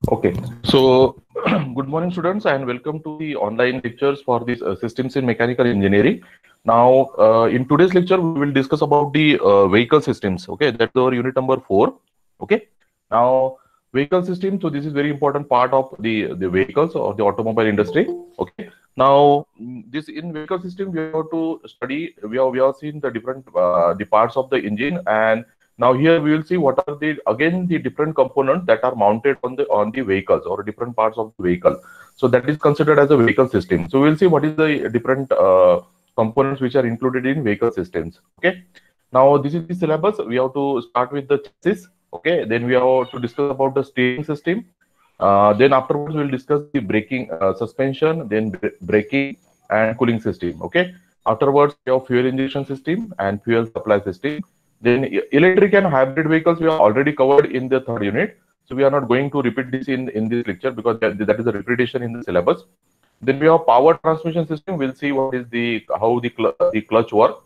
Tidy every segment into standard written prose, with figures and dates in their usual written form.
Okay, so good morning, students, and welcome to the online lectures for these systems in mechanical engineering. Now, in today's lecture, we will discuss about the vehicle systems. Okay, that's our unit number 4. Okay, now vehicle system. So this is very important part of the vehicles or the automobile industry. Okay, now this in vehicle system we have to study. We have seen the different the parts of the engine, and now here we will see what are the again the different components that are mounted on the vehicles or different parts of the vehicle. So that is considered as a vehicle system. So we will see what is the different components which are included in vehicle systems. Okay. Now this is the syllabus. We have to start with the chassis. Okay. Then we have to discuss about the steering system. Then afterwards we'll discuss the braking, suspension, then braking and cooling system. Okay. Afterwards we have fuel injection system and fuel supply system. Then electric and hybrid vehicles we have already covered in the third unit. So we are not going to repeat this in this lecture because that is a repetition in the syllabus. Then we have power transmission system. We'll see what is the how the clutch work.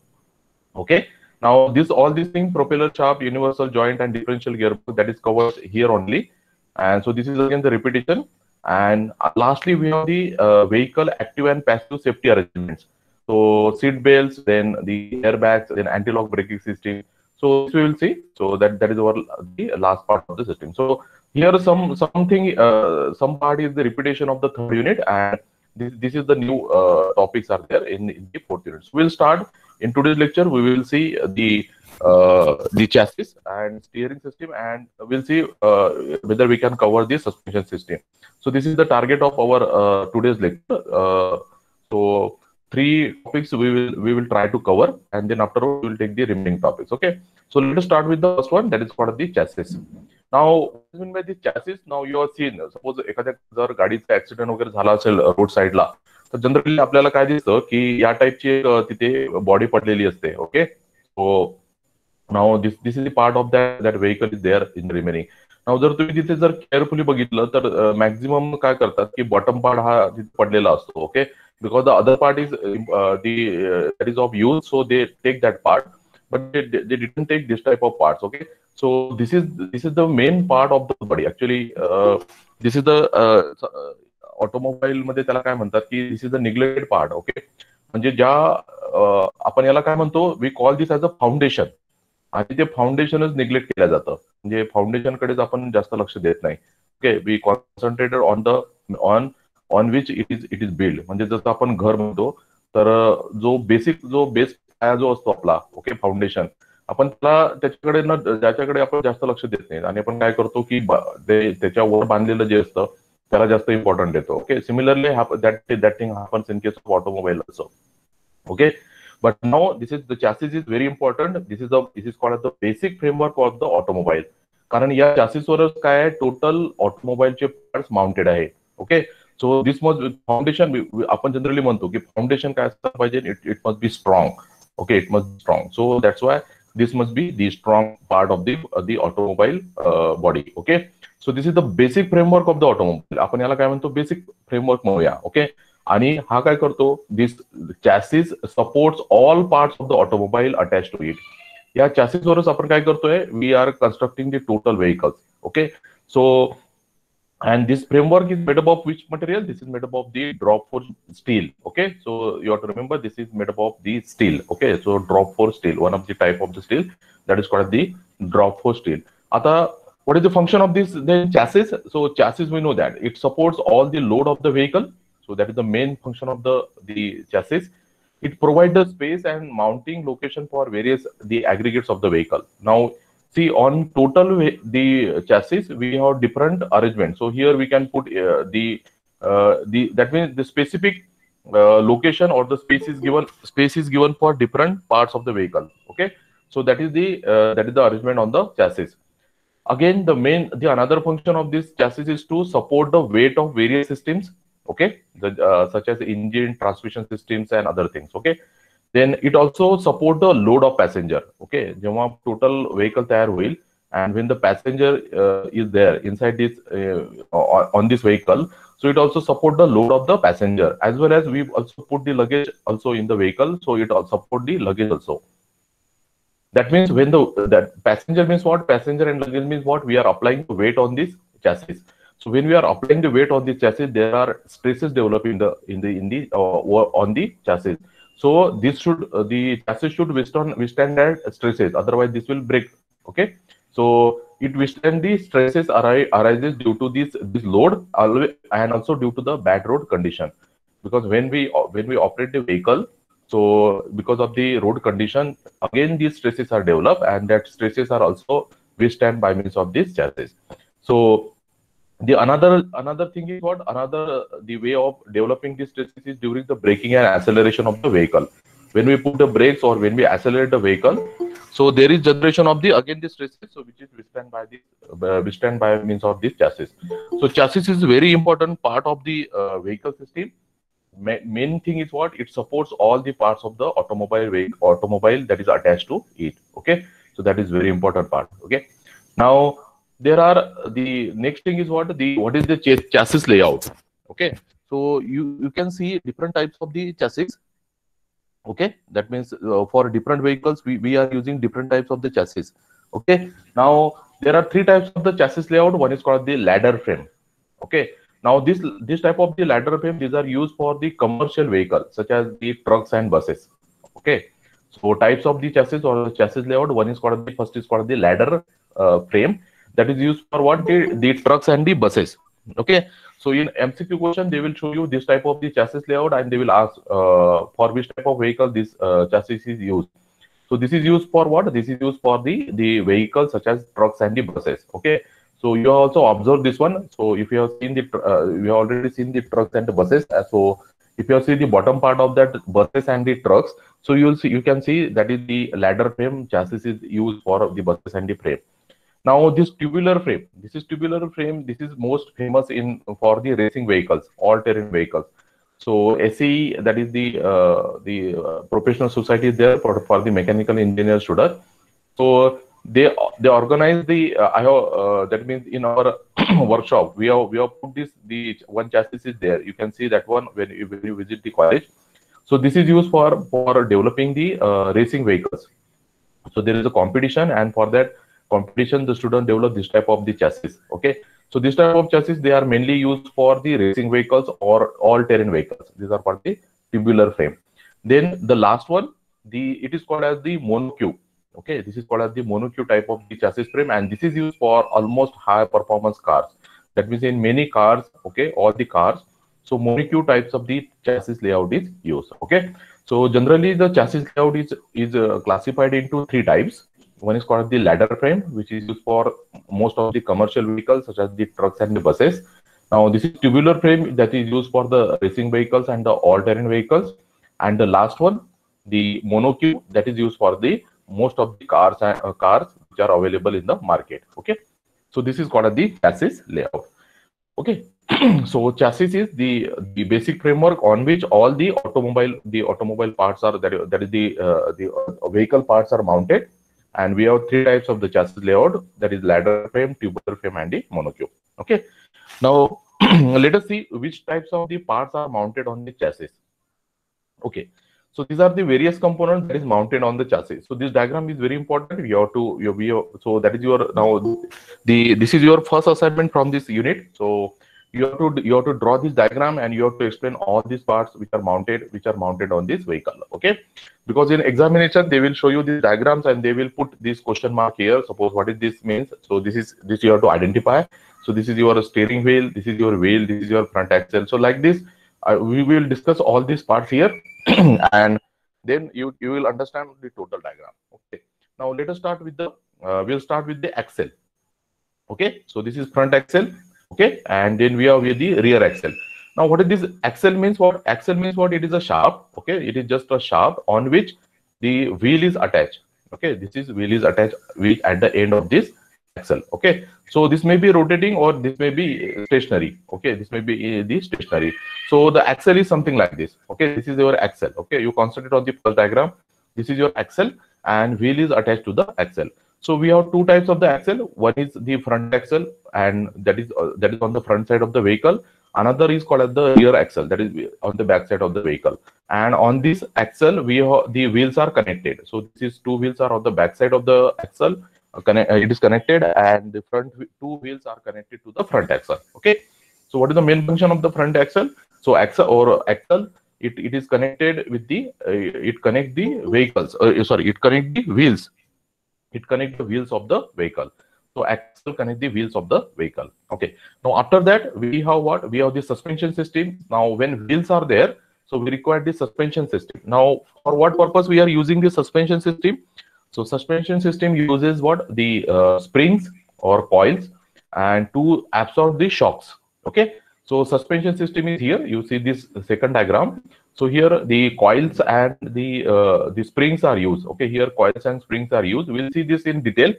Okay. Now this all these things propeller shaft, universal joint, and differential gearbox that is covered here only. And so this is again the repetition. And lastly we have the vehicle active and passive safety arrangements. So seat belts, then the airbags, then anti-lock braking system. So this we will see. So that is our the last part of the system. So here some part is the repetition of the third unit, and this is the new topics are there in the fourth unit. So we'll start in today's lecture. We will see the chassis and steering system, and we'll see whether we can cover the suspension system. So this is the target of our today's lecture. So three topics we will try to cover, and then afterwards we will take the remaining topics. Okay. So let us start with the first one, that is called the chassis. Now, what is meant by the chassis? Now you have seen, suppose एखाद्या जर गाडीचा accident वगैरे झाला असेल road साईडला, तर generally आपल्याला काय दिसतं की या टाईपची एक तिथे बॉडी पडलेली असते. Okay. So now this is the part of that vehicle is there in remaining. Now जर तुम्ही तिथे जर केअरफुली बघितलं तर मॅक्झिमम काय करतात की बॉटम पार्ट हा तिथे पडलेला असतो. Okay. Because the other part is that is of use, so they take that part, but they didn't take this type of parts. Okay. So this is the main part of the body actually. This is the automobile मध्ये त्याला काय म्हणतात की this is the neglected part. Okay. म्हणजे ज्या आपण याला काय म्हणतो, we call this as a foundation, आणि ते फाउंडेशनच निग्लेक्ट केलं जातं. म्हणजे फाउंडेशनकडेच आपण जास्त लक्ष देत नाही. Okay. We concentrated on which it is build. म्हणजे जसं आपण घर म्हणतो, तर जो बेस जो असतो आपला, ओके, फाउंडेशन, आपण त्याच्याकडे ज्याच्याकडे आपण जास्त लक्ष देत नाही, आणि आपण काय करतो की त्याच्यावर बांधलेलं जे असतं त्याला जास्त इम्पॉर्टंट देतो. Okay. Similarly that thing happens in case of automobile also. Okay. But now this is the chassis is very important. This is called the basic framework of the automobile. कारण या चॅसिसवरच काय आहे, टोटल ऑटोमोबाईलचे parts mounted आहे. Okay. So this must foundation, आपण generally म्हणतो की फाउंडेशन काय असलं पाहिजे, it must be strong. Okay. It must be strong. So that's why this must be the strong part of the automobile body. Okay. So this is the basic framework of the automobile. आपण याला काय म्हणतो, basic framework म्हणूया. Okay. आणि हा काय करतो, this chassis supports all parts of the automobile attach to it. या चॅसिस वरच आपण काय करतोय, we are constructing the total vehicles. Okay. So and this framework is made up of which material? This is made up of the drop force steel. Okay. So you have to remember this is made up of the steel. Okay. So drop force steel, one of the type of the steel that is called the drop force steel. Ata, what is the function of this then chassis? So chassis, we know that it supports all the load of the vehicle. So that is the main function of the chassis. It provides the space and mounting location for various the aggregates of the vehicle. Now see, on total the chassis we have different arrangements. So here we can put the that means the specific location or the space is given for different parts of the vehicle. Okay. So that is the arrangement on the chassis. Again, the another function of this chassis is to support the weight of various systems. Okay. Such as engine, transmission systems, and other things. Okay. Then it also support the load of passenger. Okay. जेव्हा total vehicle तयार होईल, and when the passenger is there inside this on this vehicle, so it also support the load of the passenger, as well as we also put the luggage also in the vehicle, so it also support the luggage also. That means when that passenger means what? Passenger and luggage means what? We are applying the weight on this chassis. So when we are applying the weight on the chassis, there are stresses developing on the chassis. So this should the chassis should withstand that stresses. Otherwise, this will break. Okay. So it withstand the stresses arises due to this load and also due to the bad road condition. Because when we operate the vehicle, so because of the road condition, again these stresses are developed, and that stresses are also withstand by means of this chassis. So the another thing is what? Another the way of developing these stresses is during the braking and acceleration of the vehicle. When we put the brakes or when we accelerate the vehicle, so there is generation of the again the stresses, so which is withstand by means of this chassis. So chassis is a very important part of the vehicle system. Main thing is what? It supports all the parts of the automobile that is attached to it. Okay, so that is very important part. Okay, now there are the next thing is what is the chassis layout. Okay, so you can see different types of the chassis. Okay, that means for different vehicles we are using different types of the chassis. Okay, now there are three types of the chassis layout. One is called the ladder frame. Okay, now this type of the ladder frame, these are used for the commercial vehicles such as the trucks and buses. Okay, so types of the chassis or the chassis layout, one is called the first is called the ladder frame, that is used for what? The trucks and the buses. Okay, so in MCQ question they will show you this type of the chassis layout, and they will ask for which type of vehicle this chassis is used. So this is used for what? This is used for the vehicles such as trucks and the buses. Okay, so you also observe this one. So if you have seen you have already seen the trucks and the buses. So if you have seen the bottom part of that buses and the trucks, so you can see that is the ladder frame chassis is used for the buses and the frame. Now this tubular frame, this is most famous in for the racing vehicles, all-terrain vehicles. So SAE, that is the professional society is there for the mechanical engineer student. So they organize the that means in our workshop we have put the one chassis is there. You can see that one when you visit the college. So this is used for developing the racing vehicles. So there is a competition, and for that competition the student develop this type of the chassis. Okay, so this type of chassis, they are mainly used for the racing vehicles or all-terrain vehicles. These are for the tubular frame. Then the last one, it is called as the monocue. Okay, this is called as the monocue type of the chassis frame, and this is used for almost high performance cars. That means in many cars, okay, all the cars. So monocue types of the chassis layout is used. Okay, so generally the chassis layout is classified into three types. One is called the ladder frame, which is used for most of the commercial vehicles such as the trucks and the buses. Now this is tubular frame that is used for the racing vehicles and the all-terrain vehicles. And the last one, the monocue, that is used for the most of the cars which are available in the market. Okay, so this is called as the chassis layout. Okay, so chassis is the basic framework on which all the automobile parts are, that is the vehicle parts are mounted. And we have three types of the chassis layout, that is ladder frame, tubular frame, and the monocue. Okay, now let us see which types of the parts are mounted on the chassis. Okay, so these are the various components that is mounted on the chassis. So this diagram is very important. So that is your this is your first assignment from this unit. So you have to draw this diagram, and you have to explain all these parts which are mounted on this vehicle. Okay, because in examination they will show you these diagrams and they will put this question mark here. Suppose what is this means? So this you have to identify. So this is your steering wheel, this is your wheel, this is your front axle. So like this, we will discuss all these parts here, and then you will understand the total diagram. Okay, now let us start with we'll start with the axle. Okay, so this is front axle. Okay, and then we have with the rear axle. Now what is this axle means? What axle means? What it is a shaft. Okay, it is just a shaft on which the wheel is attached. Okay, this is wheel is attached at the end of this axle. Okay, so this may be rotating or this may be stationary. Okay, this may be the stationary. So the axle is something like this. Okay, this is your axle. Okay, you concentrate on the first diagram. This is your axle, and wheel is attached to the axle. So we have two types of the axle. One is the front axle, and that is on the front side of the vehicle. Another is called as the rear axle, that is on the back side of the vehicle. And on this axle, the wheels are connected. So these two wheels are on the back side of the axle. It is connected, and the two wheels are connected to the front axle. Okay. So what is the main function of the front axle? So axle, it is connected with the it connect the vehicles. It connect the wheels. It connect the wheels of the vehicle. So axle connect the wheels of the vehicle. Okay. Now after that we have what? We have the suspension system. Now when wheels are there, so we require the suspension system. Now for what purpose we are using the suspension system? So suspension system uses what? The springs or coils and to absorb the shocks. Okay. So suspension system is here. You see this second diagram. So here the coils and the springs are used. Okay, here coils and springs are used. We'll see this in detail.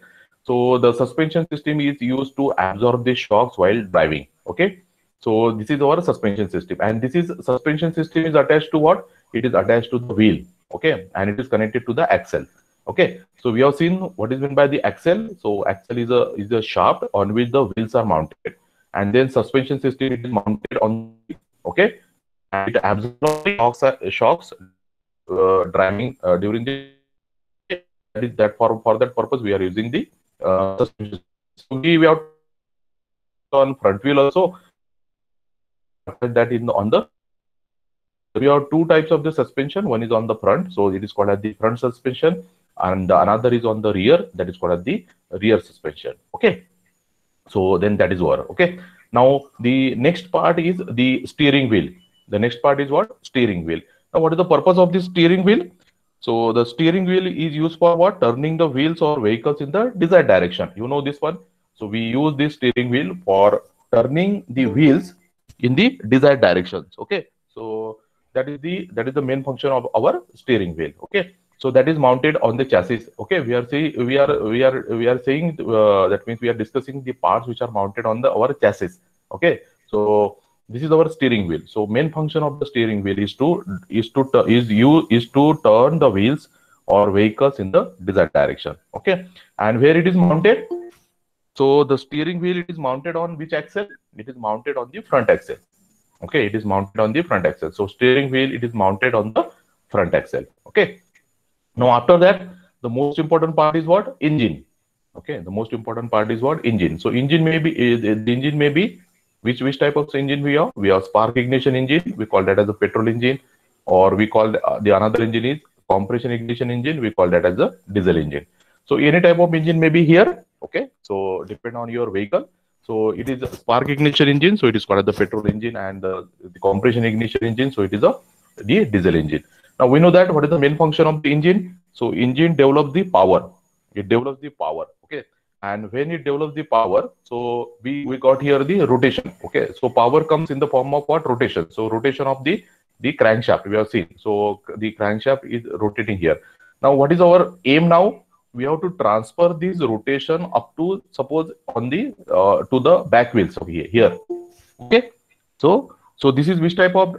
So the suspension system is used to absorb the shocks while driving. Okay, so this is our suspension system, and this is suspension system is attached to what? It is attached to the wheel. Okay, and it is connected to the axle. Okay, so we have seen what is meant by the axle. So axle is a shaft on which the wheels are mounted, and then suspension system it is mounted on. Okay, and it absorbs the shocks driving during the. That is that for that purpose we are using the suspension. So we have on front wheel also that in on the. We have two types of the suspension. One is on the front, so it is called as the front suspension, and another is on the rear, that is called as the rear suspension. Okay, so then that is over. Okay, now the next part is the steering wheel. The next part is what? Steering wheel. Now what is the purpose of this steering wheel? So the steering wheel is used for what? Turning the wheels or vehicles in the desired direction. You know this one. So we use this steering wheel for turning the wheels in the desired directions. Okay, so that is the main function of our steering wheel. Okay, so that is mounted on the chassis. Okay, we are saying that means we are discussing the parts which are mounted on our chassis. Okay, so this is our steering wheel. So main function of the steering wheel is to turn the wheels or vehicles in the desired direction. Okay, and where it is mounted? So the steering wheel, it is mounted on which axle? It is mounted on the front axle. Okay, it is mounted on the front axle. So steering wheel, it is mounted on the front axle. Okay. Now after that, the most important part is what? Engine. Okay, the most important part is what? Engine. So engine may be the engine may be which type of engine we have? We have spark ignition engine. We call that as a petrol engine, or we call the another engine is compression ignition engine. We call that as a diesel engine. So any type of engine may be here. Okay, so depend on your vehicle. So it is a spark ignition engine, so it is called the petrol engine, and the compression ignition engine, so it is the diesel engine. Now we know that what is the main function of the engine. So engine develops the power. It develops the power. Okay, and when it develops the power, so we got here the rotation. Okay, so power comes in the form of what? Rotation. So rotation of the crankshaft we have seen. So the crankshaft is rotating here. Now what is our aim now? We have to transfer this rotation up to, suppose, on the to the back wheels of here. Okay, so this is which type of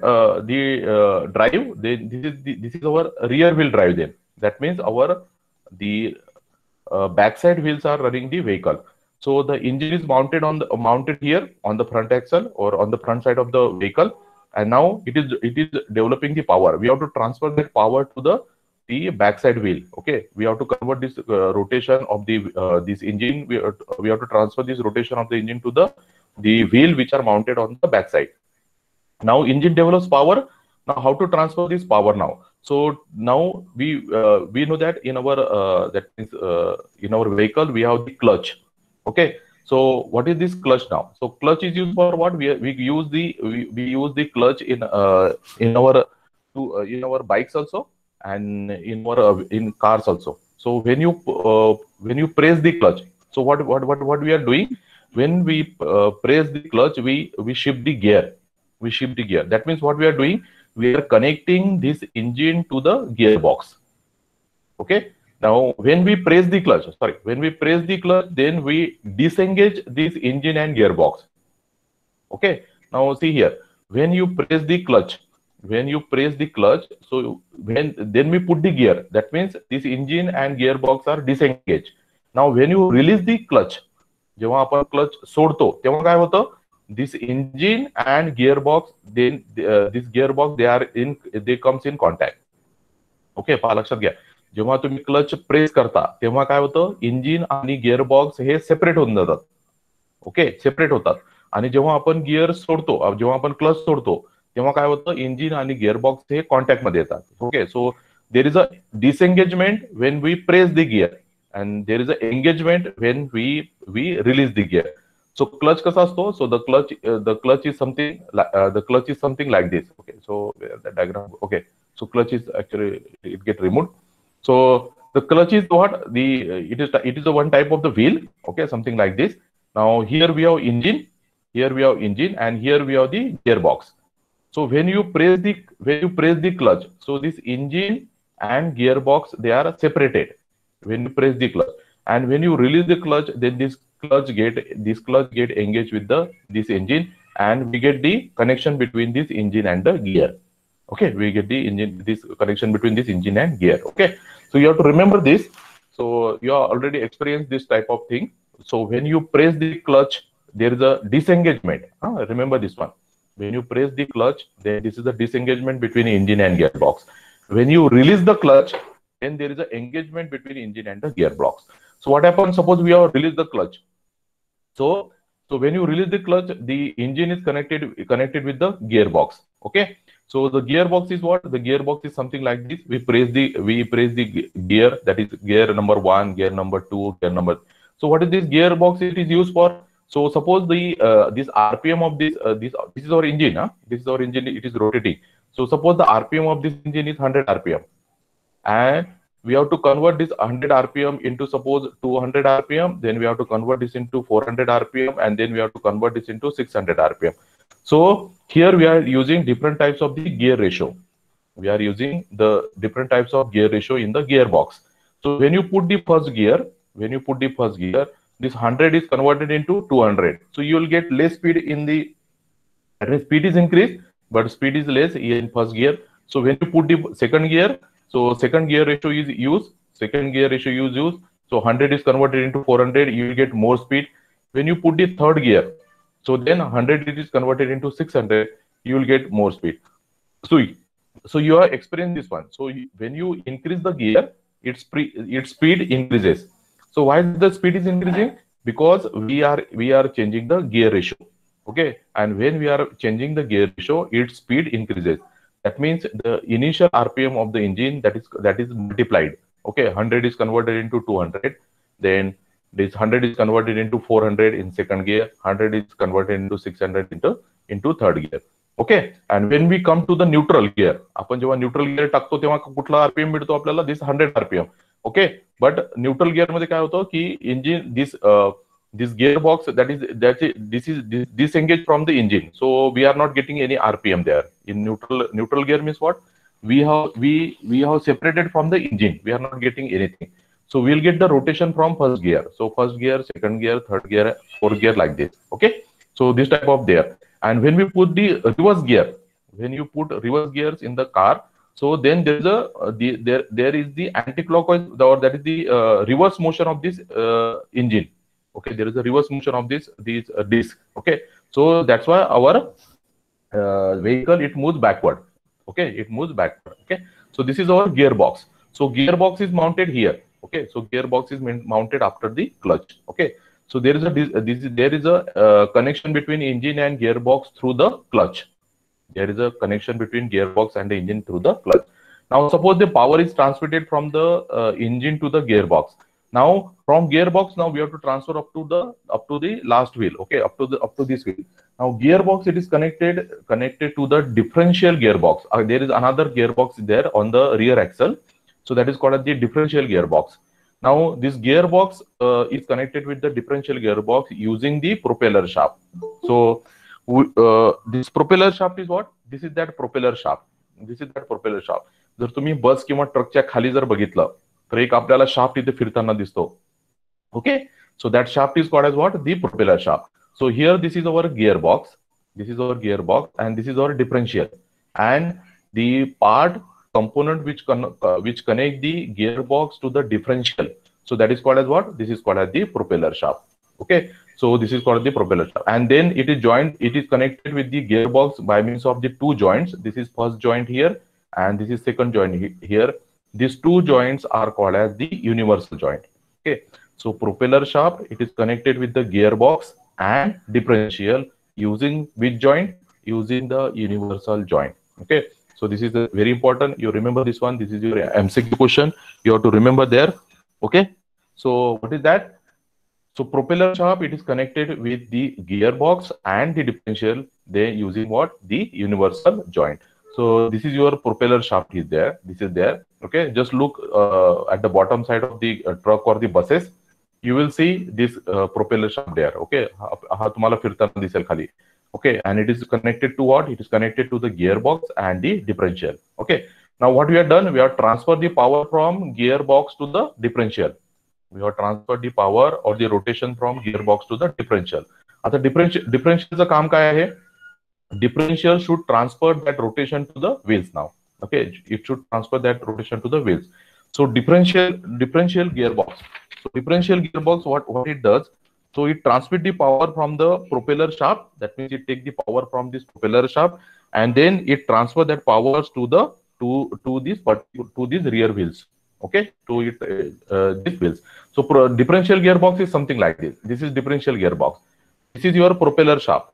drive? This is our rear wheel drive. Then that means our backside wheels are running the vehicle. So the engine is mounted here on the front axle or on the front side of the vehicle, and now it is developing the power. We have to transfer that power to the backside wheel. Okay, we have to convert this rotation of this engine. We have to transfer this rotation of the engine to the wheel which are mounted on the backside. Now engine develops power. Now how to transfer this power now? So now we know that in our in our vehicle we have the clutch. Okay, so what is this clutch now? So clutch is used for what? We use the clutch in our bikes also, and in cars also. So when you press the clutch, so what we are doing? When we press the clutch, we shift the gear. We shift the gear. That means what we are doing? We are connecting this engine to the gearbox. Okay. Now, when we press the clutch, then we disengage this engine and gearbox. Okay. Now see here, when you press the clutch, so then we put the gear. That means this engine and gearbox are disengaged. Now, when you release the clutch, जेव्हा आपण clutch सोडतो तेव्हा काय होतं? this engine and gearbox, then this gearbox they comes in contact. Okay, पहा लक्षात घ्या, जेव्हा तुम्ही क्लच प्रेस करता तेव्हा काय होतं, इंजिन आणि गिअरबॉक्स हे सेपरेट होऊन जातात. ओके, सेपरेट होतात. आणि जेव्हा आपण गिअर सोडतो, जेव्हा आपण क्लच सोडतो तेव्हा काय होतं, इंजिन आणि गिअरबॉक्स हे कॉन्टॅक्ट मध्ये येतात. Okay, so there is a disengagement when we press the gear and there is a engagement when we release the gear. So clutch कसा असतो, so the clutch is something like this. Okay, so the diagram, okay, so clutch is actually, it get removed. So the clutch is what, it is a one type of the wheel. Okay, something like this. Now here we have engine, and here we have the gearbox. So when you press the clutch, so this engine and gearbox, they are separated when you press the clutch, and when you release the clutch, then this clutch get engaged with this engine, and we get the connection between this engine and the gear. Okay, we get this connection between this engine and gear. Okay, so you have to remember this. So you have already experienced this type of thing. So when you press the clutch, there is a disengagement. Remember this one. When you press the clutch, then this is the disengagement between engine and gearbox. When you release the clutch, then there is an engagement between engine and the gearbox. So what happens, suppose we have released the clutch. So when you release the clutch, the engine is connected with the gearbox. Okay, so the gearbox is what? The gearbox is something like this. We press the gear, that is gear number 1, gear number 2, gear number. So what is this gearbox it is used for? So suppose this RPM of this is our engine. This is our engine, it is rotating. So suppose the RPM of this engine is 100 RPM. And we have to convert this 100 RPM into, suppose, 200 RPM, then we have to convert this into 400 RPM, and then we have to convert this into 600 RPM. So here we are using different types of the gear ratio. We are using the different types of gear ratio in the gearbox. So when you put the first gear, this 100 is converted into 200. So you will get less speed in the, speed is increased, but speed is less in first gear. So when you put the second gear, so second gear ratio is used. So 100 is converted into 400, you will get more speed. When you put the third gear, so then 100 it is converted into 600, you will get more speed. So you are experiencing this one. So when you increase the gear, its speed increases. So why the speed is increasing? Because we are changing the gear ratio. Okay, and when we are changing the gear ratio, its speed increases. That means the initial RPM of the engine, that is multiplied. Okay, 100 is converted into 200, then this 100 is converted into 400 in second gear, 100 is converted into 600 into third gear. Okay, and when we come to the neutral gear, आपण जेव्हा neutral gear टाकतो तेव्हा कुठला RPM मिळतो आपल्याला? this 100 RPM. Okay, but neutral gear मध्ये काय होतं की engine, this gearbox, this is disengaged from the engine, so we are not getting any RPM there. In neutral gear means what? We have separated from the engine, we are not getting anything. So we'll get the rotation from first gear. So first gear, second gear, third gear, fourth gear, like this. Okay, so this type of there. And when we put the reverse gear, when you put reverse gears in the car, so then there is there is the anti-clockwise, or that is the reverse motion of this engine. Okay, there is a reverse motion of this disc. Okay, so that's why our vehicle, it moves backward. Okay, it moves backward. Okay, so this is our gearbox. So gearbox is mounted here. Okay, so gearbox is mounted after the clutch. Okay, so there is a connection between engine and gearbox through the clutch. There is a connection between gearbox and the engine through the clutch. Now suppose the power is transmitted from the engine to the gearbox. Now from gearbox, now we have to transfer up to the last wheel. Okay, up to this wheel. Now gearbox, it is connected to the differential gearbox. There is another gearbox there on the rear axle, so that is called as the differential gearbox. Now this gearbox is connected with the differential gearbox using the propeller shaft. So this propeller shaft is what? This is that propeller shaft. जर तुम्ही बस किंवा ट्रकच्या खाली जर बघितलं तर एक आपल्याला शाफ्ट इथे फिरताना दिसतो. Okay, so that shaft is called as what? The propeller shaft. So here this is our gearbox, and this is our differential, and the part component which connect the gearbox to the differential, so that is called as what? This is called as the propeller shaft. Okay, so this is called the propeller shaft, and then it is joined. It is connected with the gearbox by means of the two joints. This is first joint here, and this is second joint here. These two joints are called as the universal joint. Okay, so propeller shaft, it is connected with the gearbox and differential using which joint? Using the universal joint. Okay, so this is very important. You remember this one. This is your MCQ question. You have to remember there. Okay, so what is that? So propeller shaft, it is connected with the gearbox and the differential. They using what? The universal joint. So this is your propeller shaft is there. This is there. Okay, just look at the bottom side of the truck or the buses. You will see this propeller shaft there. Okay, हा तुम्हाला फिरताना दिसेल खाली. Okay, and it is connected to what? It is connected to the gearbox and the differential. Okay, now what we have done? We have transferred the power from gearbox to the differential. We have transferred the power or the rotation from gearbox to the differential. आता differentialचं काम काय आहे? Differential should transfer that rotation to the wheels now. Okay, it should transfer that rotation to the wheels. So differential gearbox. So differential gearbox, what it does? So it transmits the power from the propeller shaft. That means it takes the power from this propeller shaft, and then it transfer that powers to the to these rear wheels. Okay, to it these wheels. So differential gearbox is something like this. This is differential gearbox. This is your propeller shaft.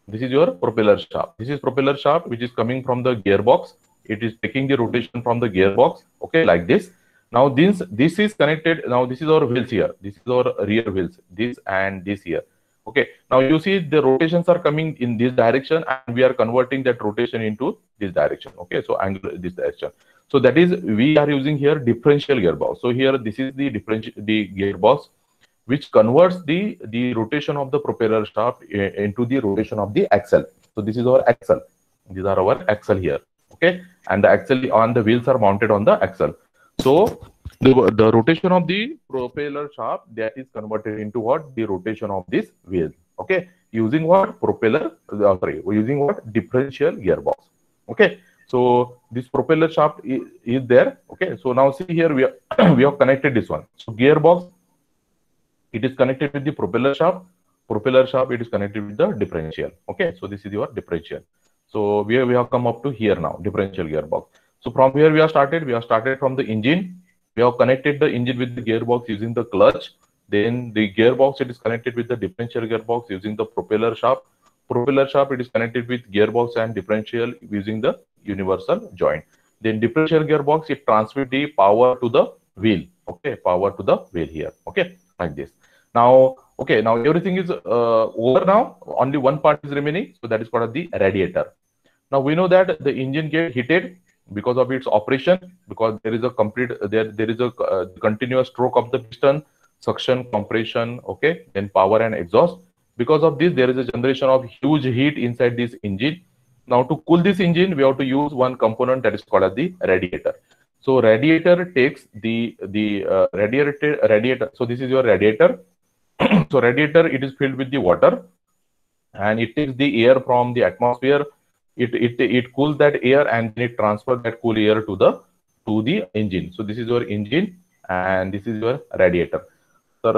This is your propeller shaft. This is propeller shaft which is coming from the gearbox. It is taking the rotation from the gearbox. Okay, like this. Now this is connected. Now this is our wheels here. This is our rear wheels. This and this here. Okay. Now you see the rotations are coming in this direction, and we are converting that rotation into this direction. Okay. So angle this direction. So that is we are using here differential gearbox. So here this is the gearbox which converts the rotation of the propeller shaft into the rotation of the axle. So this is our axle. These are our axle here. Okay, and the axle on the wheels are mounted on the axle. So the rotation of the propeller shaft that is converted into what? The rotation of this wheel. Okay, using what? Propeller. Using what? Differential gearbox. Okay, so this propeller shaft is there. Okay, so now see here we we have connected this one. So gearbox, it is connected with the propeller shaft. Propeller shaft, it is connected with the differential. Okay, so this is your differential. So we have come up to here now, differential gearbox. So from here we have started from the engine. We have connected the engine with the gearbox using the clutch. Then the gearbox, it is connected with the differential gearbox using the propeller shaft. Propeller shaft, it is connected with gearbox and differential using the universal joint. Then differential gearbox, it transmits the power to the wheel. Okay, power to the wheel here. Okay, like this. Now, okay, now everything is over now. Only one part is remaining. So that is called the radiator. Now we know that the engine gets heated because of its operation, because there is a complete there is a continuous stroke of the piston, suction, compression. Okay, then power and exhaust. Because of this, there is a generation of huge heat inside this engine. Now to cool this engine, we have to use one component that is called as the radiator. So radiator takes the radiator. So this is your radiator. So radiator, it is filled with the water, and it takes the air from the atmosphere. It cools that air, and then it transfers that cool air to the engine. So this is your engine, and this is your radiator. तर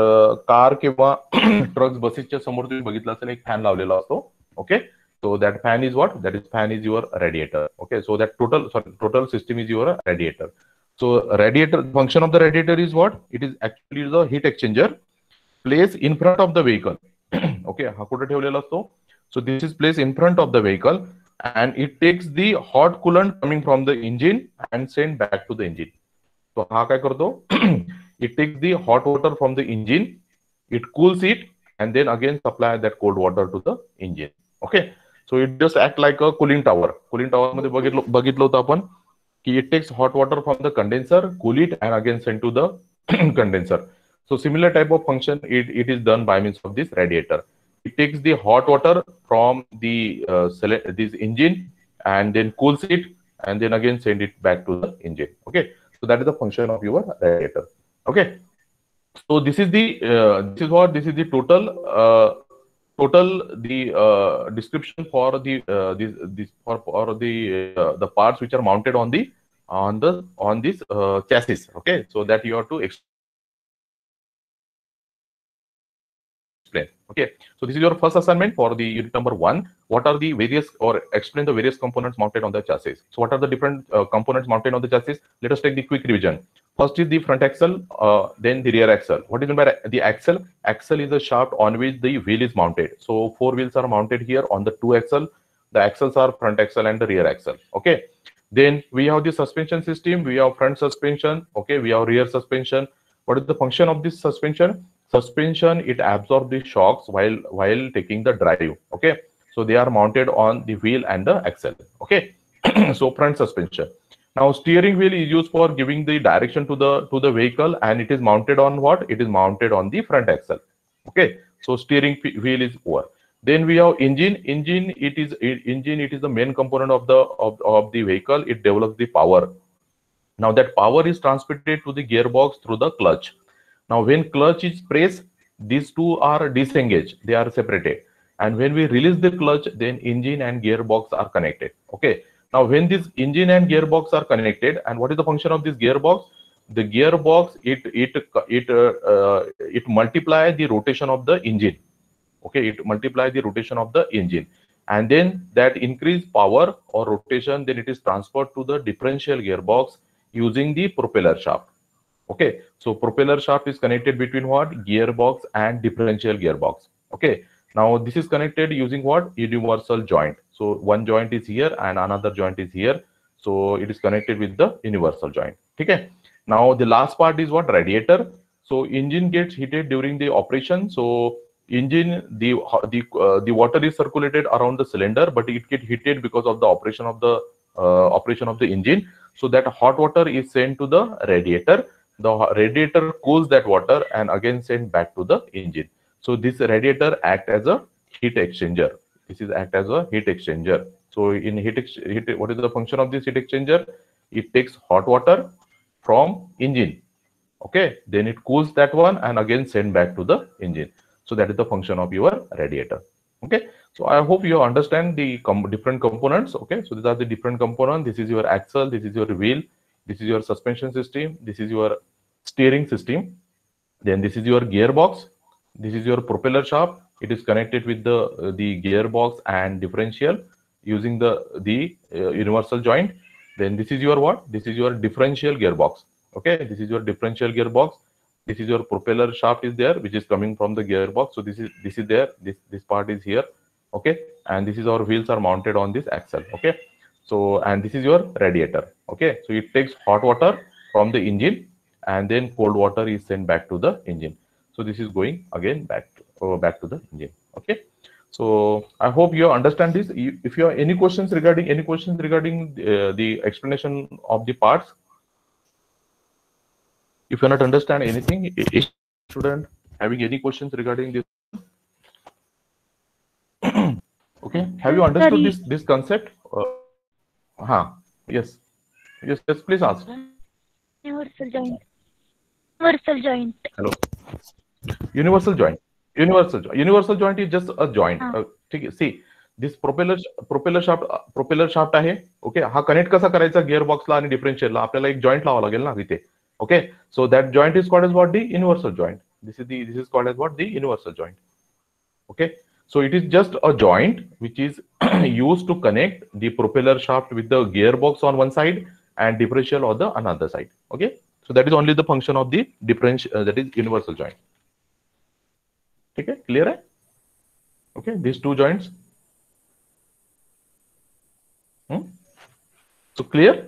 car किंवा trucks बसेसच्या समोर तुम्ही बघितलं असेल एक fan लावलेला असतो. Okay, so that fan is what? That is fan is your radiator. Okay, so that total system is your radiator. So radiator, function of the radiator is what? It is actually the heat exchanger placed in front of the vehicle. Okay, हा कुठे ठेवलेला असतो? So this is placed in front of the vehicle, and it takes the hot coolant coming from the engine and send back to the engine. So हा काय करतो? It takes the hot water from the engine, it cools it, and then again supply that cold water to the engine. Okay, so it just act like a cooling tower. Cooling tower मध्ये बघितलं होतं आपण की it takes hot water from the condenser, cool it, and again send to the condenser. So similar type of function it is done by means of this radiator. It takes the hot water from the this engine and then cools it, and then again send it back to the engine. Okay, so that is the function of your radiator. Okay, so this is the this is the total description for the for the parts which are mounted on this chassis. Okay, so that you have to explain. Okay, so this is your first assignment for the unit number 1. What are the various, or explain the various components mounted on the chassis. So what are the different components mounted on the chassis? Let us take the quick revision. First is the front axle, then the rear axle. What is meant by the axle? Axle is a shaft on which the wheel is mounted. So 4 wheels are mounted here on the 2 axle. The axles are front axle and the rear axle. Okay. Then we have the suspension system. We have front suspension. Okay. We have rear suspension. What is the function of this suspension? Suspension, it absorbs the shocks while taking the drive. Okay. So they are mounted on the wheel and the axle. Okay. So front suspension. Now steering wheel is used for giving the direction to the vehicle, and it is mounted on what? It is mounted on the front axle. Okay. So steering wheel is over. Then we have engine. Engine, it is the main component of the vehicle. It develops the power. Now that power is transmitted to the gearbox through the clutch. Now when clutch is pressed, these two are disengaged. They are separated. And when we release the clutch, then engine and gearbox are connected. Okay. Now when this engine and gearbox are connected, and what is the function of this gearbox? The gearbox, it multiplies the rotation of the engine. Okay, it multiplies the rotation of the engine, and then that increased power or rotation, then it is transferred to the differential gearbox using the propeller shaft. Okay, so propeller shaft is connected between what? Gearbox and differential gearbox. Okay, now this is connected using what? Universal joint. So one joint is here and another joint is here. So it is connected with the universal joint. Okay, now the last part is what? Radiator. So engine gets heated during the operation. So engine, the water is circulated around the cylinder, but it gets heated because of the operation of the engine. So that hot water is sent to the radiator. The radiator cools that water and again sent back to the engine. So this radiator act as a heat exchanger. This is act as a heat exchanger. So in what is the function of this heat exchanger? It takes hot water from engine. Okay, then it cools that one and again send back to the engine. So that is the function of your radiator. Okay, so I hope you understand the different components. Okay, so these are the different components. This is your axle, this is your wheel, this is your suspension system, this is your steering system, then this is your gearbox, this is your propeller shaft. It is connected with the gearbox and differential using the universal joint. Then this is your what? This is your differential gearbox. Okay, this is your differential gearbox. This is your propeller shaft is there, which is coming from the gearbox. So this is there. This part is here. Okay, and this is our wheels are mounted on this axle. Okay, so and this is your radiator. Okay, so it takes hot water from the engine, and then cold water is sent back to the engine. So this is going again back to the engine. Okay, so I hope you understand this. If you have any questions regarding the explanation of the parts, if you not understand anything, student having any questions regarding this? Okay, have you understood this concept? Yes, please ask. Universal joint. Hello. Universal joint is just a joint. See, this propeller shaft आहे. Okay, हा connect कसा करायचा गिअरबॉक्सला आणि डिफरन्शियलला? आपल्याला एक joint लावावा लागेल ना तिथे. Okay, so that joint is called as what? The universal joint. This is called as what? The universal joint. Okay, so it is just a joint which is used to connect the propeller shaft with the gearbox on one side and differential on the another side. Okay, so that is only the function of the differential, that is universal joint. Okay, clear hai? Okay, these two joints. So clear?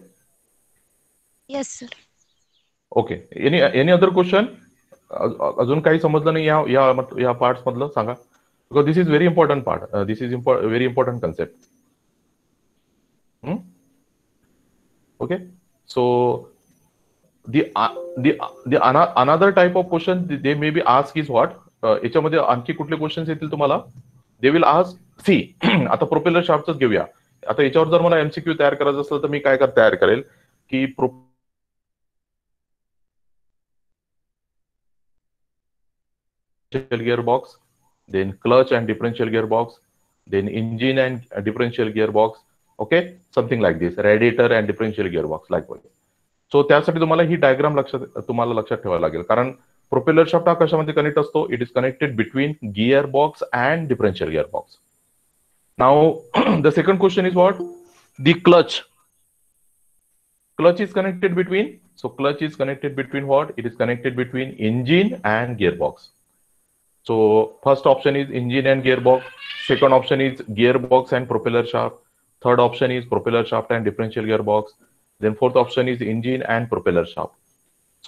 Yes, sir. Okay, any other question? अजून काही समजलं नाही या parts मधलं सांगा. Because this is very important part. This is very important concept. Okay, so the another type of question they may be asked is what? याच्यामध्ये आणखी कुठले questions येतील तुम्हाला? They will ask, see, आता प्रोपेलर शाफ्टच घेऊया. आता याच्यावर जर मला एमसीक्यू तयार करायचं असलं तर मी काय तयार करेल की gearbox, then clutch and differential gearbox, then engine and differential gearbox. Okay, something like this, radiator and differential gearbox likewise. So त्यासाठी तुम्हाला ही डायग्राम लक्षात ठेवायला लागेल, कारण प्रोपेलर शाफ्ट हा कशामध्ये कनेक्ट असतो? It is connected between gear box and differential gear box. Now the second question is what? The clutch. Clutch is connected between, so clutch is connected between what? It is connected between engine and gearbox. So first option is engine and gearbox. Second option is gearbox and propeller shaft. Third option is propeller shaft and differential gearbox. Then fourth option is engine and propeller shaft.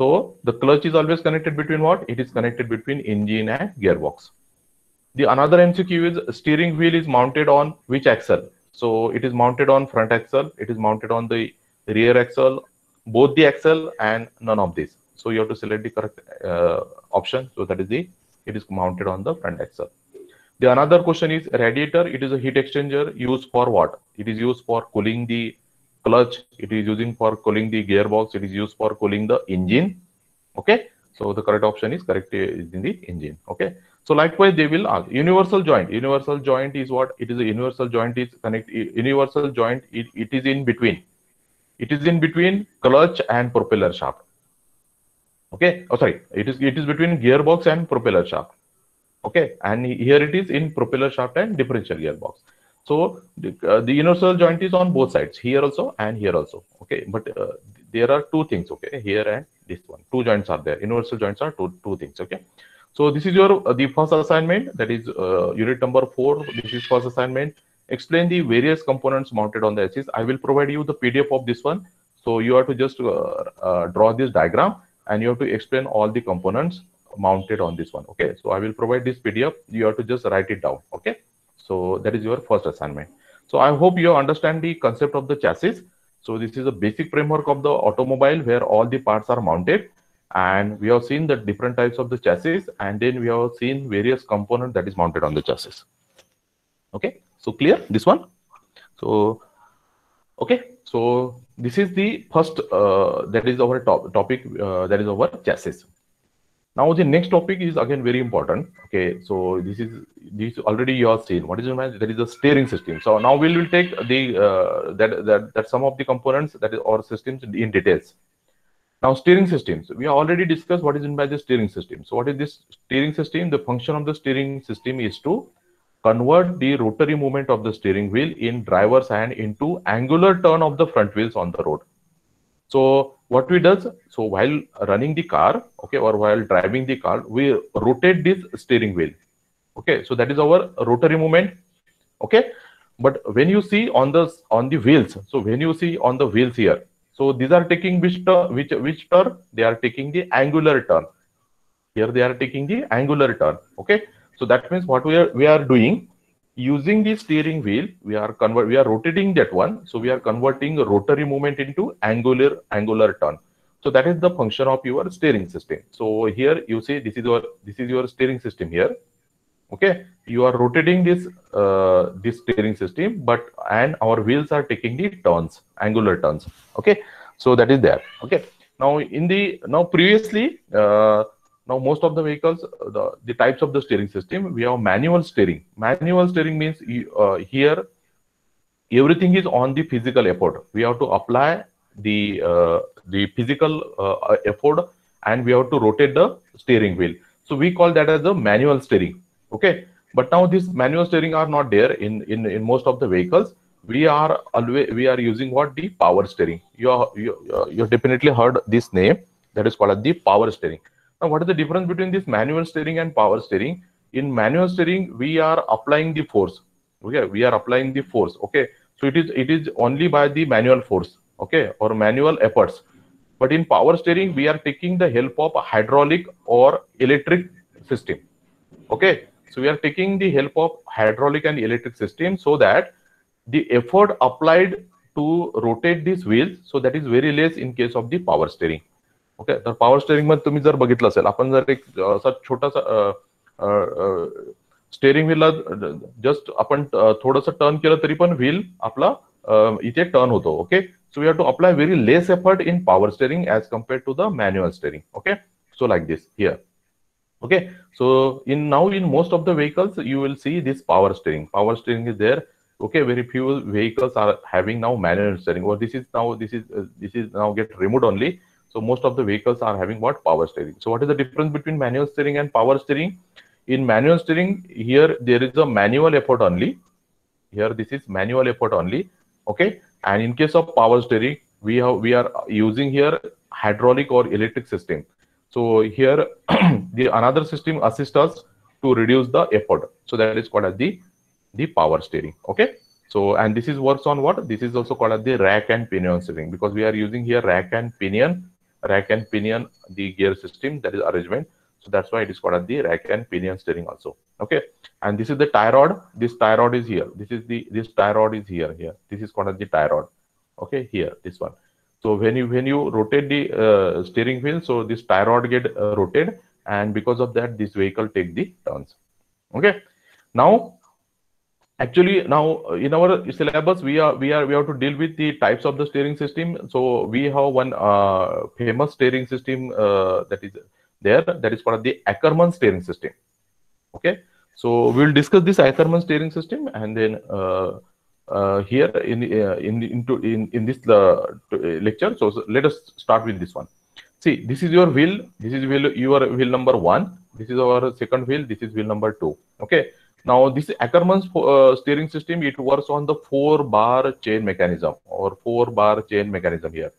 So the clutch is always connected between what? It is connected between engine and gearbox. The another MCQ is steering wheel is mounted on which axle? So it is mounted on front axle. It is mounted on the rear axle, both the axle, and none of this. So you have to select the correct option. So that is it is mounted on the front axle. The another question is radiator. It is a heat exchanger used for what? It is used for cooling the clutch. It is using for cooling the gearbox. It is used for cooling the engine. Okay. So the correct option is correct is in the engine. Okay. So likewise, they will ask universal joint. Universal joint is what? It is a universal joint is connect. Universal joint. It is in between. It is in between clutch and propeller shaft. Okay. Oh, sorry. It is between gearbox and propeller shaft. Okay. And here it is in propeller shaft and differential gearbox. So the universal joint is on both sides, here also and here also. Okay. But there are two things. Okay. Here and this one. Two joints are there. Universal joints are two things. Okay. So this is your the first assignment. That is unit number 4. This is first assignment. Explain the various components mounted on the chassis. I will provide you the PDF of this one. So you have to just draw this diagram and you have to explain all the components mounted on this one. Okay. So I will provide this PDF. You have to just write it down. Okay. So that is your first assignment. So I hope you understand the concept of the chassis. So this is a basic framework of the automobile where all the parts are mounted. And we have seen the different types of the chassis. And then we have seen various components that is mounted on the chassis. Okay. So clear this one? So, okay. So this is the first, that is our topic, that is our chassis. Now the next topic is again very important. Okay. So this already you have seen. What is it? That is the steering system. So now we will take the, that some of the components that is our systems in details. Now steering systems, we have already discussed what is meant by the steering system. So what is this steering system? The function of the steering system is to convert the rotary movement of the steering wheel in driver's hand into angular turn of the front wheels on the road. So what we does, so while running the car, okay, or while driving the car, we rotate this steering wheel. Okay, so that is our rotary movement. Okay, but when you see on the wheels, so when you see on the wheels here, so these are taking which turn? They are taking the angular turn. Here they are taking the angular turn. Okay. So that means what we are doing using the steering wheel, we are rotating that one. So we are converting rotary movement into angular turn. So that is the function of your steering system. So here you see this is your steering system here. Okay, you are rotating this steering system, and our wheels are taking the turns, angular turns. Okay, so that is there. Okay, now previously. Now, most of the vehicles, the types of the steering system, we have manual steering. Manual steering means here everything is on the physical effort. We have to apply the physical effort, and we have to rotate the steering wheel. So we call that as the manual steering. Okay, but now this manual steering are not there in most of the vehicles. We are using what? The power steering. You definitely heard this name, that is called as the power steering. Now, what is the difference between this manual steering and power steering? In manual steering, we are applying the force. Okay, we are applying the force. Okay, so it is only by the manual force. Okay, or manual efforts. But in power steering, we are taking the help of a hydraulic or electric system. Okay, so we are taking the help of hydraulic and electric system so that the effort applied to rotate these wheels, so that is very less in case of the power steering. Okay, तर power steering मध्ये तुम्ही जर बघितलं असेल, आपण जर एक असा छोटासा स्टेअरिंग व्हीलला जस्ट आपण थोडंसं टर्न केलं तरी पण व्हील आपला इथे टर्न होतो. Okay, so we have to apply very less effort in power steering as compared to the manual steering. Okay, so like this here. Okay, so in most of the vehicles you will see this power steering. Power steering is there. Okay, very few vehicles are having now manual steering. Or this is now get removed only. So most of the vehicles are having what? Power steering. So what is the difference between manual steering and power steering? In manual steering, here there is a manual effort only. Here this is manual effort only. Okay. And in case of power steering, we are using here hydraulic or electric system. So here the another system assists us to reduce the effort. So that is called as the power steering. Okay. So, and this is works on what? This is also called as the rack and pinion steering, because we are using here rack and pinion, the gear system, that is arrangement. So that's why it is called as the rack and pinion steering also. Okay. And this is the tie rod. This tie rod is here. This tie rod is here. This is called as the tie rod. Okay. Here, this one. So when you rotate the steering wheel, so this tie rod get rotated, and because of that, this vehicle take the turns. Okay. Now, actually, now in our syllabus, we have to deal with the types of the steering system. So we have one famous steering system that is there, that is called the Ackermann steering system. Okay, so we'll discuss this Ackermann steering system, and then here in this lecture. So let us start with this one. See, this is your wheel. This is your wheel number 1. This is our second wheel. This is wheel number 2. Okay. Now, this Ackermann's steering system, it works on the 4-bar chain mechanism, or 4-bar chain mechanism here.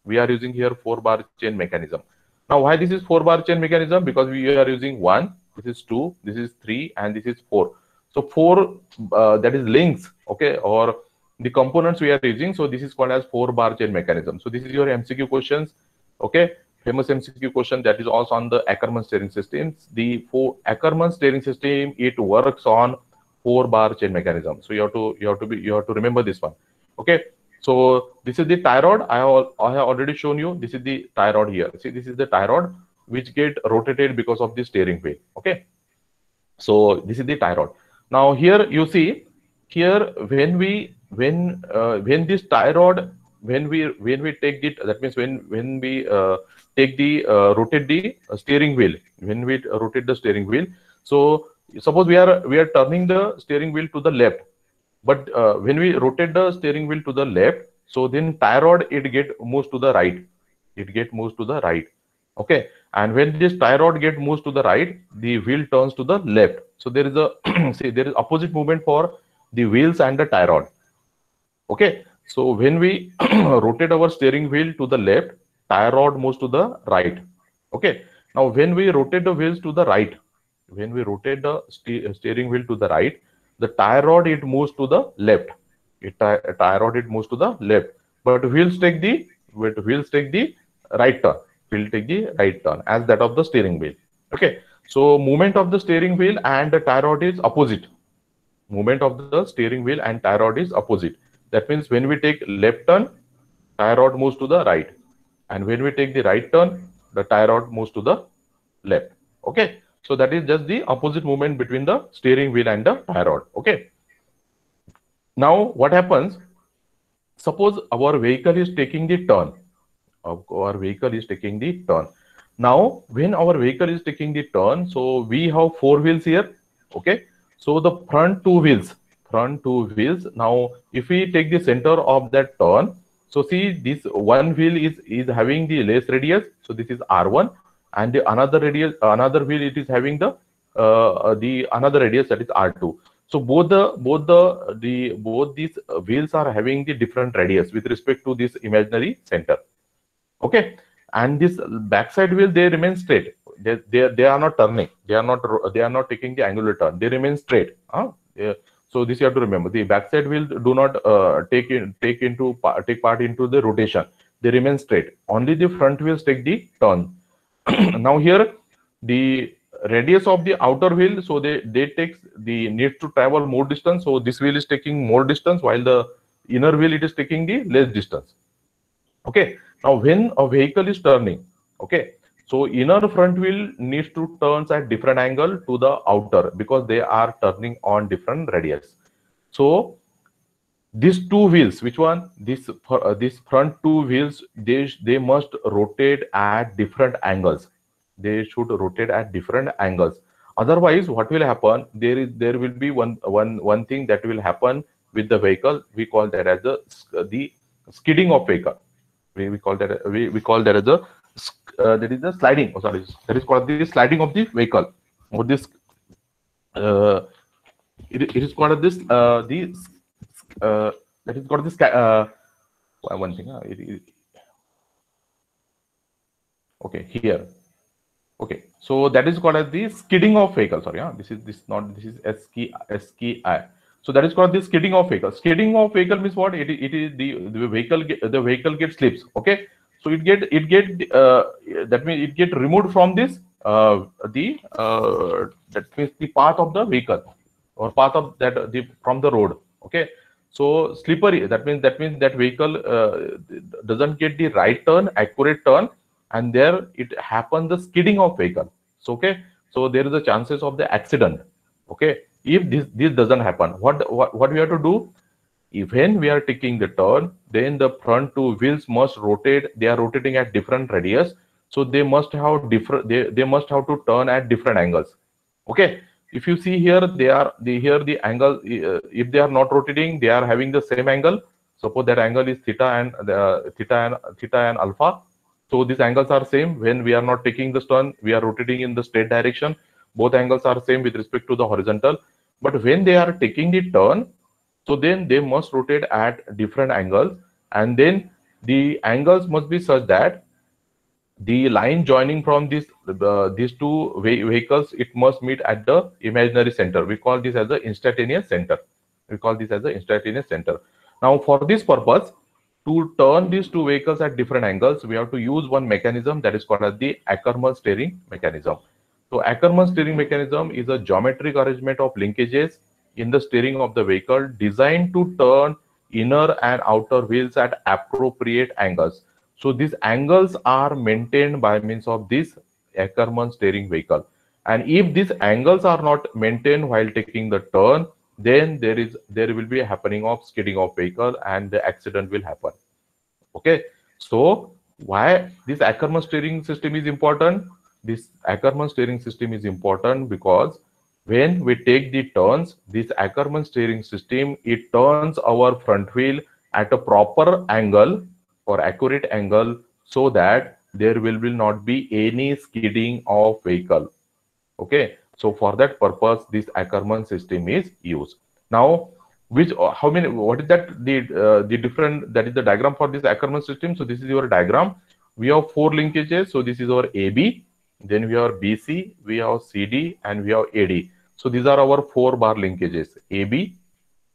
We are using here 4-bar chain mechanism. Now, why this is 4-bar chain mechanism? Because we are using 1, this is 2, this is 3, and this is 4. So 4, that is links, okay, or the components we are using. So this is called as 4-bar chain mechanism. So this is your MCQ questions, okay. Famous MCQ question that is also on the Ackermann steering systems. The Ackermann steering system, it works on 4-bar chain mechanism. So you have to remember this one. Okay. So this is the tie rod. I have already shown you. This is the tie rod here. See, this is the tie rod which get rotated because of the steering wheel. Okay. So this is the tie rod. Now here you see here when this tie rod, when we take it, that means when we take the rotate the steering wheel, when we rotate the steering wheel, so suppose we are turning the steering wheel to the left, but when we rotate the steering wheel to the left, so then tie rod moves to the right. It moves to the right. Okay. And when this tie rod moves to the right, the wheel turns to the left. So there is a see, there is opposite movement for the wheels and the tie rod. Okay. So when we rotate our steering wheel to the left, tie rod moves to the right. Okay. Now when we rotate the wheels to the right, when we rotate the steering wheel to the right, the tie rod it moves to the left. Tie rod it moves to the left, but wheels take the right turn. Will take the right turn as that of the steering wheel. Okay. So movement of the steering wheel and the tie rod is opposite. Movement of the steering wheel and tie rod is opposite. That means when we take left turn, tie rod moves to the right, and when we take the right turn, the tie rod moves to the left. Okay. So that is just the opposite movement between the steering wheel and the tie rod. Okay. Now what happens? Suppose our vehicle is taking the turn. Our vehicle is taking the turn. Now, when our vehicle is taking the turn, so we have 4 wheels here. Okay. So the front two wheels. Now, if we take the center of that turn, so see this one wheel is having the less radius. So this is R1, and the another wheel it is having the another radius, that is R2. So both these wheels are having the different radius with respect to this imaginary center. Okay, and this backside wheel, they remain straight. They are not turning. They are not taking the angular turn. They remain straight. So this you have to remember. The backside wheel do not take part into the rotation. They remain straight. Only the front wheels take the turn. Now here the radius of the outer wheel, so they need to travel more distance. So this wheel is taking more distance, while the inner wheel it is taking the less distance. Okay. Now when a vehicle is turning, okay, so inner front wheel needs to turn at different angle to the outer, because they are turning on different radius. So these two wheels, which one? This front two wheels, they must rotate at different angles. They should rotate at different angles. Otherwise, what will happen? There will be one thing that will happen with the vehicle. We call that as the skidding of vehicle. We call that as that is the sliding. Oh, sorry, that is called the sliding of the vehicle. Or this, uh, it is called this that is called this. One thing. Okay, here. Okay, so that is called as the skidding of vehicle. Sorry, this is SKI. So that is called the skidding of vehicle. Skidding of vehicle means what? It is the vehicle gets slips. Okay, so that means it get removed from this the that means the path of the vehicle or path of that the from the road. Okay, so slippery. That means that vehicle doesn't get the right turn, accurate turn, and there it happens the skidding of vehicle. So okay, so there is a chances of the accident. Okay, if this doesn't happen, what we have to do? If when we are taking the turn, then the front two wheels must rotate. They are rotating at different radius, so they must have different. They must have to turn at different angles. Okay, if you see here, here the angle. If they are not rotating, they are having the same angle. Suppose that angle is theta and alpha. So these angles are same. When we are not taking the turn, we are rotating in the straight direction. Both angles are same with respect to the horizontal. But when they are taking the turn, so then they must rotate at different angles, and then the angles must be such that the line joining from these two vehicles, it must meet at the imaginary center. We call this as the instantaneous center. Now for this purpose, to turn these two vehicles at different angles, we have to use one mechanism that is called as the Ackermann steering mechanism. So Ackermann steering mechanism is a geometric arrangement of linkages in the steering of the vehicle designed to turn inner and outer wheels at appropriate angles. So these angles are maintained by means of this Ackermann steering vehicle. And if these angles are not maintained while taking the turn, then there will be a happening of skidding of vehicle and the accident will happen. Okay, so why this Ackermann steering system is important? This Ackermann steering system is important because when we take the turns, this Ackermann steering system, it turns our front wheel at a proper angle or accurate angle so that there will not be any skidding of vehicle. Okay, so for that purpose, this Ackermann system is used. Now, what is that the different, that is the diagram for this Ackermann system. So this is your diagram. We have four linkages. So this is our AB, then we have BC, we have CD, and we have AD. So these are our 4-bar linkages: AB,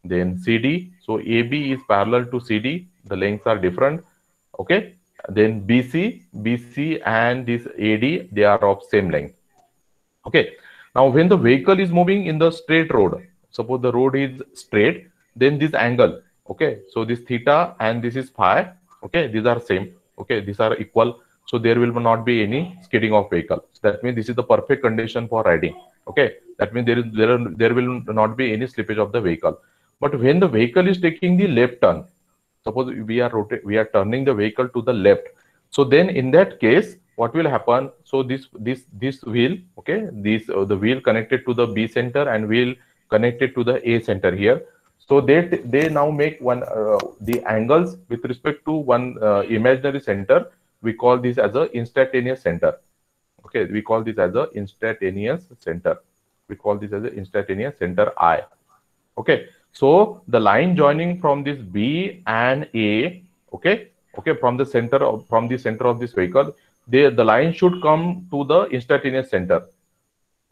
then CD. So AB is parallel to CD. The lengths are different. Okay, then BC and this AD, they are of same length. Okay, now when the vehicle is moving in the straight road, suppose the road is straight, then this angle, okay, so this theta and this is phi, okay, these are same, okay, these are equal, so there will not be any skidding of vehicle. So that means this is the perfect condition for riding. Okay, that means there will not be any slippage of the vehicle. But when the vehicle is taking the left turn, suppose we are turning the vehicle to the left, so then in that case what will happen? So this wheel, okay, the wheel connected to the B center and wheel connected to the A center here. So they now make one the angles with respect to one imaginary center. We call this as a instantaneous center. Okay, we call this as a instantaneous center. I. Okay, so the line joining from this B and A, okay, from the center of this vehicle, the line should come to the instantaneous center.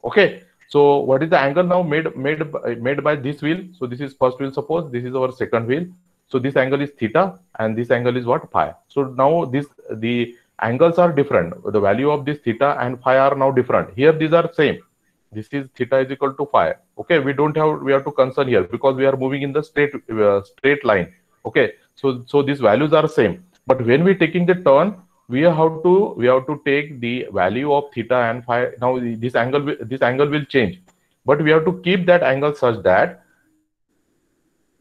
Okay, so what is the angle now made by this wheel? So this is first wheel, suppose this is our second wheel. So this angle is theta and this angle is what? Phi. So now the angles are different. The value of this theta and phi are now different. Here these are same. This is theta is equal to phi. Okay, we have to concern here because we are moving in the straight line. Okay, so these values are same. But when we taking the turn, we have to take the value of theta and phi. Now this angle will change, but we have to keep that angle such that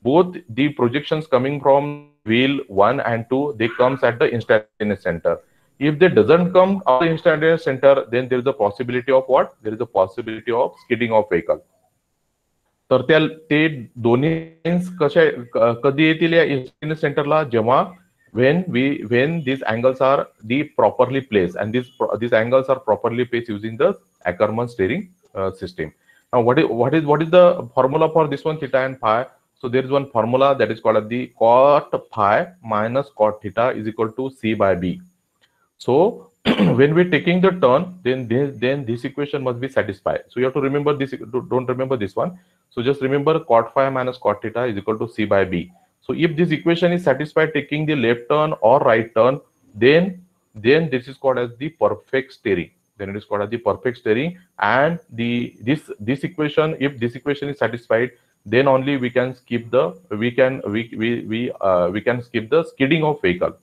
both the projections coming from wheel 1 and 2, they comes at the instantaneous center. If they doesn't come at the instantaneous center, then there is a possibility of what? There is a possibility of skidding of vehicle. तर ते दोन्ही कशा कधी येतील या instantaneous सेंटरला? जेव्हा when these angles are the properly placed, and these angles are properly placed using the Ackermann steering system. Now what is the formula for this one, theta and phi? So there is one formula that is called as the cot phi minus cot theta is equal to C by B. So when we're taking the turn, then this equation must be satisfied. So you have to remember this. Don't remember this one. So just remember cot phi minus cot theta is equal to C by B. So if this equation is satisfied taking the left turn or right turn, then this is called as the perfect steering. Then it is called as the perfect steering. And this equation, if this equation is satisfied, then only we can skip the we can skip the skidding of vehicle.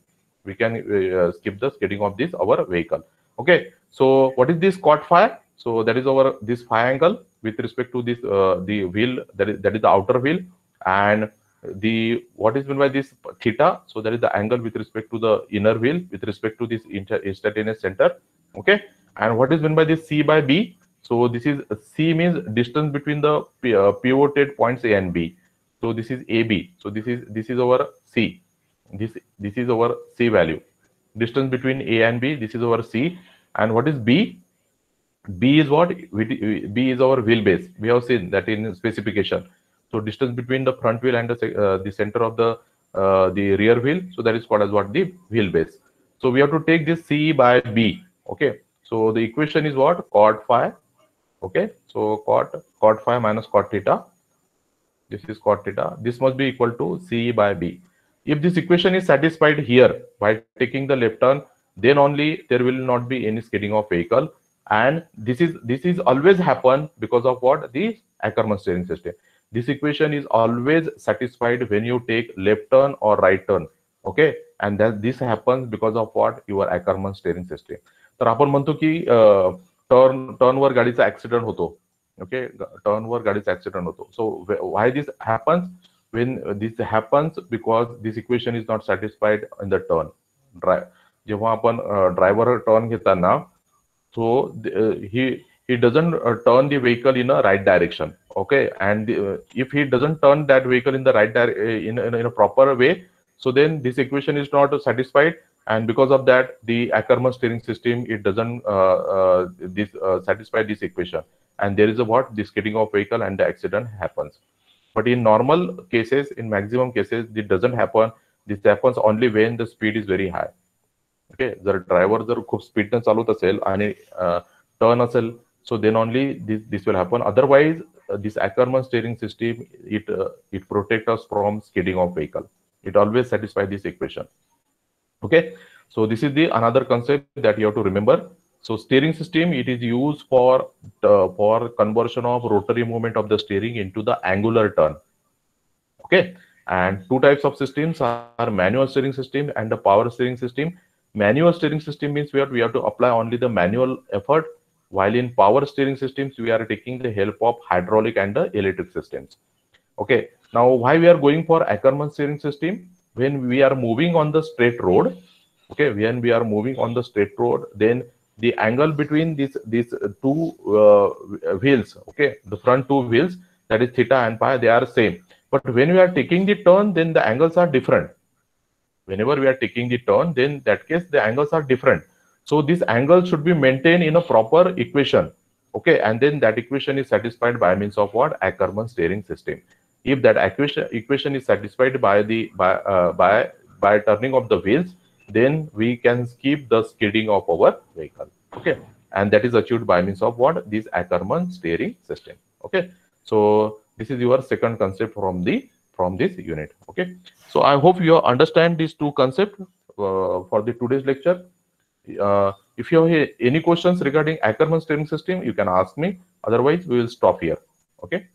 We can skip the skidding of this our vehicle. Okay, so what is this cot phi? So that is our this phi angle with respect to this the wheel, that is the outer wheel, and the what is meant by this theta? So that is the angle with respect to the inner wheel with respect to this instantaneous center. Okay, and what is meant by this C by B? So this is C means distance between the pivoted points A and B. So this is AB. So this is our C. This is our C value. Distance between A and B. This is our C. And what is B? B is what? B is our wheelbase. We have seen that in specification. So distance between the front wheel and the center of the rear wheel. So that is called as what? The wheelbase. So we have to take this C by B. Okay. So the equation is what? Cot phi. Okay. So cot phi minus cot theta. This is cot theta. This must be equal to C by B. If this equation is satisfied here by taking the left turn, then only there will not be any skidding of vehicle. And this is always happen because of what? The Ackermann steering system. This equation is always satisfied when you take left turn or right turn. Okay, and that this happens because of what? Your Ackermann steering system. तर आपण म्हणतो की टर्नवर गाडीचा accident होतो. Okay, टर्नवर गाडीचा accident होतो. So why this happens? when this happens because this equation is not satisfied in the turn. जेव्हा आपण ड्रायव्हर टर्न घेताना, so he doesn't turn the vehicle in a right direction. Okay, and if he doesn't turn that vehicle in the right in a proper way, so then this equation is not satisfied, and because of that the Ackermann steering system, it doesn't satisfy this equation, and there is a what? The skidding of vehicle and the accident happens. But in normal cases, in maximum cases, it doesn't happen. This happens only when the speed is very high. Okay, जर driver जर खूप स्पीडने चालवत असेल आणि turn असेल, so then only this will happen. Otherwise, this Ackermann steering system, it protects us from skidding of vehicle. It always satisfies this equation. Okay, so this is the another concept that you have to remember. So steering system, it is used for conversion of rotary movement of the steering into the angular turn. Okay, and two types of systems are manual steering system and the power steering system. Manual steering system means we have to apply only the manual effort, while in power steering systems we are taking the help of hydraulic and the electric systems. Okay, now why we are going for Ackermann steering system? When we are moving on the straight road, okay, when we are moving on the straight road, then the angle between these two wheels, okay, the front two wheels, that is theta and phi, they are same. But when we are taking the turn, then the angles are different. Whenever we are taking the turn, then that case the angles are different. So this angle should be maintained in a proper equation. Okay, and then that equation is satisfied by means of what? Ackermann steering system. If that equation is satisfied by turning of the wheels, then we can skip the skidding of our vehicle. Okay, and that is achieved by means of what? This Ackermann steering system. Okay, so this is your second concept from this unit. Okay, so I hope you understand these two concepts for the today's lecture. If you have any questions regarding Ackermann steering system, you can ask me. Otherwise, we will stop here. Okay.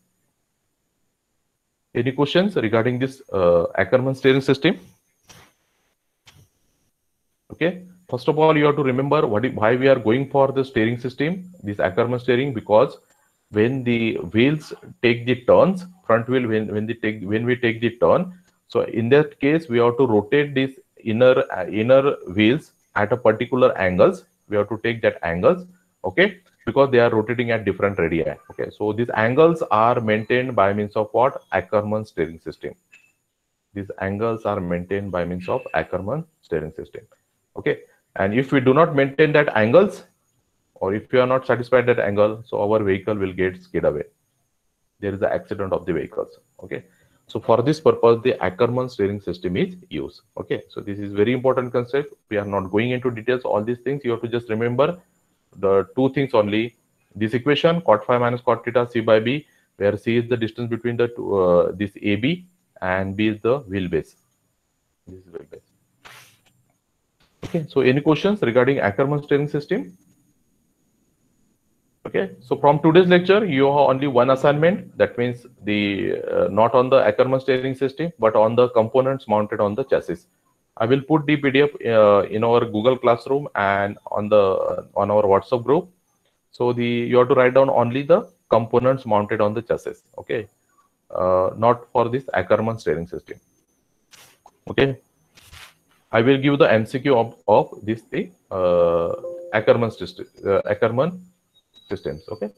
Any questions regarding this Ackermann steering system? Okay. First of all, you have to remember why we are going for the steering system, this Ackermann steering, because when the wheels take the turns, front wheel when we take the turn, so in that case we have to rotate these inner wheels at a particular angles. We have to take that angles, okay, because they are rotating at different radii. Okay, so these angles are maintained by means of what? Ackermann steering system. these angles are maintained by means of Ackermann steering system. Okay, and if we do not maintain that angles, or if you are not satisfied that angle, so our vehicle will get skid away. There is an accident of the vehicles. Okay, so for this purpose, the Ackermann steering system is used. Okay, so this is very important concept. We are not going into details. All these things you have to just remember the two things only. This equation cot phi minus cot theta c by b, where c is the distance between the two, this AB, and b is the wheelbase. This is wheelbase. Okay, so any questions regarding Ackermann steering system? Okay, so from today's lecture, you have only one assignment. That means the not on the Ackermann steering system, but on the components mounted on the chassis. I will put the PDF in our Google Classroom and on our WhatsApp group. So you have to write down only the components mounted on the chassis. Okay, not for this Ackermann steering system. Okay, I will give the MCQ of this Ackermann system, Ackermann systems. Okay.